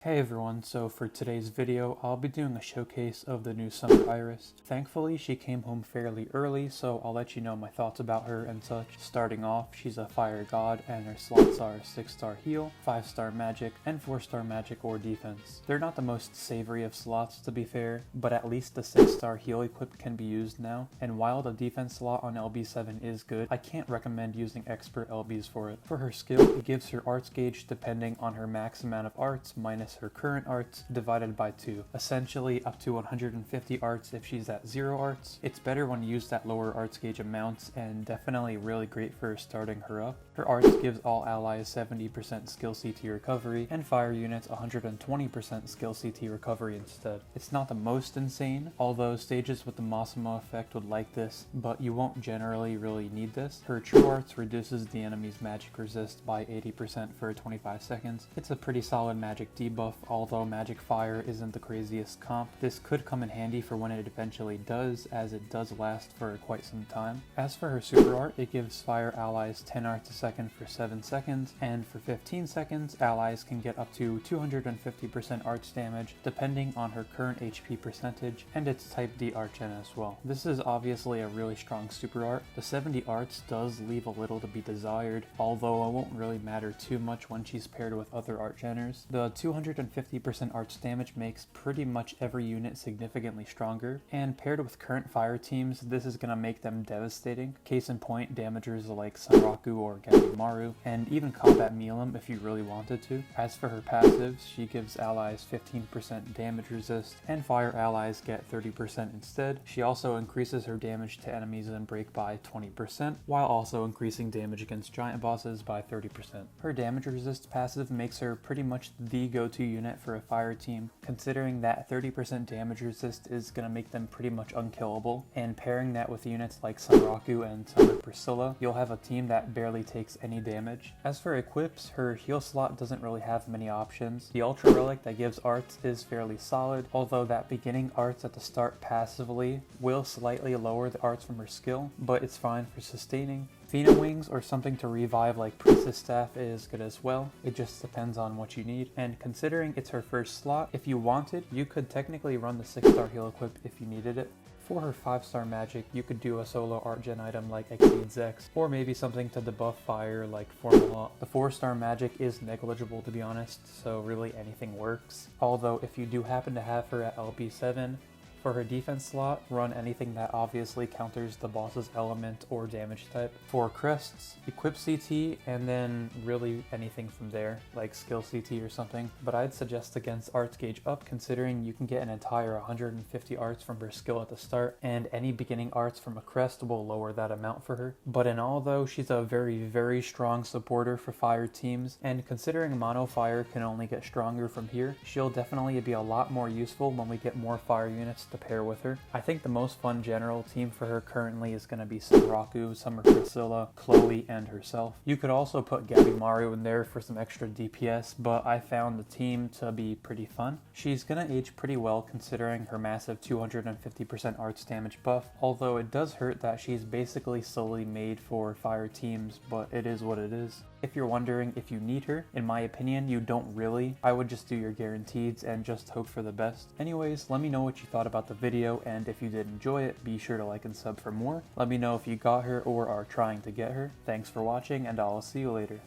Hey everyone, so for today's video, I'll be doing a showcase of the new Summer Iris. Thankfully, she came home fairly early, so I'll let you know my thoughts about her and such. Starting off, she's a fire god, and her slots are 6-star heal, 5-star magic, and 4-star magic or defense. They're not the most savory of slots to be fair, but at least the 6-star heal equip can be used now, and while the defense slot on LB7 is good, I can't recommend using expert LBs for it. For her skill, it gives her arts gauge depending on her max amount of arts minus her current arts divided by 2, essentially up to 150 arts if she's at 0 arts. It's better when used at lower arts gauge amounts and definitely really great for starting her up. Her arts gives all allies 70% skill CT recovery and fire units 120% skill CT recovery instead. It's not the most insane, although stages with the Massimo effect would like this, but you won't generally really need this. Her true arts reduces the enemy's magic resist by 80% for 25 seconds. It's a pretty solid magic debuff, although magic fire isn't the craziest comp. This could come in handy for when it eventually does, as it does last for quite some time. As for her super art, it gives fire allies 10 arts a second for 7 seconds, and for 15 seconds, allies can get up to 250% arts damage depending on her current HP percentage, and it's type D Archen as well. This is obviously a really strong super art. The 70 arts does leave a little to be desired, although it won't really matter too much when she's paired with other Archeners. The 250% arts damage makes pretty much every unit significantly stronger, and paired with current fire teams, this is gonna make them devastating. Case in point, damagers like Sanraku or Gabimaru, and even Combat Milim if you really wanted to. As for her passives, she gives allies 15% damage resist, and fire allies get 30% instead. She also increases her damage to enemies and break by 20%, while also increasing damage against giant bosses by 30%. Her damage resist passive makes her pretty much the go-to unit for a fire team, considering that 30% damage resist is going to make them pretty much unkillable, and pairing that with units like Sanraku and Summer Priscilla, you'll have a team that barely takes any damage. As for equips, her heal slot doesn't really have many options. The Ultra Relic that gives arts is fairly solid, although that beginning arts at the start passively will slightly lower the arts from her skill, but it's fine for sustaining. Fina Wings or something to revive like Priestess Staff is good as well. It just depends on what you need, and considering it's her first slot, if you wanted, you could technically run the 6-star heal equip if you needed it. For her 5-star magic, you could do a solo art gen item like Exceeds X, or maybe something to debuff fire like Formula. The 4-star magic is negligible to be honest, so really anything works. Although if you do happen to have her at LB7, for her defense slot, run anything that obviously counters the boss's element or damage type. For crests, equip CT and then really anything from there, like skill CT or something. But I'd suggest against arts gauge up, considering you can get an entire 150 arts from her skill at the start, and any beginning arts from a crest will lower that amount for her. But in all though, she's a very strong supporter for fire teams, and considering mono fire can only get stronger from here, she'll definitely be a lot more useful when we get more fire units to pair with her. I think the most fun general team for her currently is going to be Sanraku, Summer Priscilla, Chloe, and herself. You could also put Gabimaru in there for some extra DPS, but I found the team to be pretty fun. She's going to age pretty well considering her massive 250% arts damage buff, although it does hurt that she's basically solely made for fire teams, but it is what it is. If you're wondering if you need her, in my opinion, you don't really. I would just do your guaranteeds and just hope for the best. Anyways, let me know what you thought about the video, and if you did enjoy it, be sure to like and sub for more. Let me know if you got her or are trying to get her. Thanks for watching, and I'll see you later.